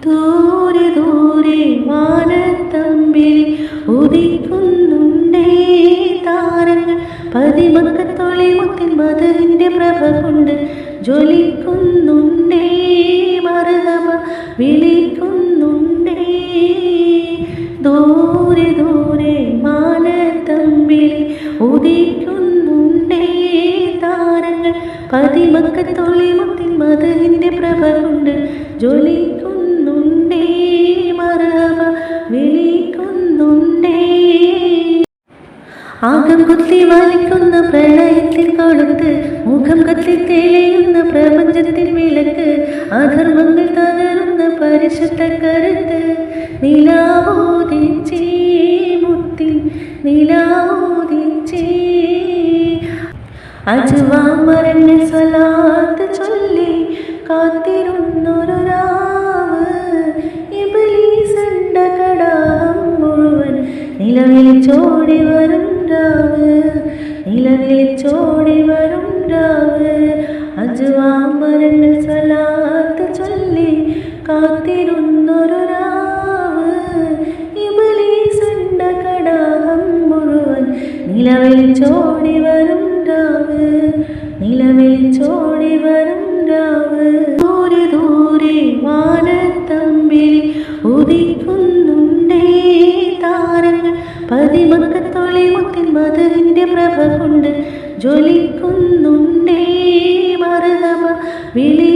ദൂരെ ദൂരെ വാനത്തമ്പിൽ ഉദിക്കുന്നുണ്ടേ താരങ്ങൾ. പതിമക്കത്തൊളി മുത്തിൻ മധുവിൻ്റെ പ്രഭ കൊണ്ട് ജ്വലിക്കുന്നുണ്ടേ. മർഹബ വിളിക്കുന്നുണ്ടേ. ദൂരെ ദൂരെ വാനത്തമ്പിൽ ഉദിക്കുന്നുണ്ടേ താരങ്ങൾ. പതിമക്കത്തൊളി മുത്തിൻ മധുവിൻ്റെ പ്രഭ കൊണ്ട് ജ്വലിക്കുന്നുണ്ടേ. മർഹബ വിളിക്കുന്നുണ്ടേ. ആകം കുത്തി വലിക്കുന്ന പ്രണയത്തിൽ കൊളുത്ത്, മുഖം കത്തി തെളിയുന്ന പ്രപഞ്ചത്തിൽ വിളക്ക്, അധർമ്മങ്ങൾ തകരുന്ന പരിശുദ്ധ കരുത്ത്. നിലാവോദിച്ചേ മുത്തിൽ നിലാവോദിച്ചേ. അജുവാമരങ്ങൾ സ്വലാത്ത് ചൊല്ലി കാത്തിരുന്നൊരു രാവ്. ഇബ്ലീസിന്റെ കടാഹം മുഴുവൻ നിലവിളിച്ചോടി വരും രാവ്. നിലവിളിച്ചോടി വരും രാവ്. അജുവാമരങ്ങൾ സ്വലാത്ത് ചൊല്ലി കാത്തിരുന്നൊരു രാവ്. ഇബ്ലീസിന്റെ കടാഹം മുഴുവൻ നിലവിളിച്ചോടി വരും രാവ്. നിലവിളിച്ചോടി വരും രാവ്. ദൂരെ ദൂരെ വാനത്തമ്പിൽ ഉദിക്കുന്നുണ്ടേ താരങ്ങൾ. പതിമക്കത്തൊളി മുത്തിൻ മധുവിൻ്റെ പ്രഭ കൊണ്ട് ജ്വലിക്കുന്നുണ്ടേ. മർഹബ വിളി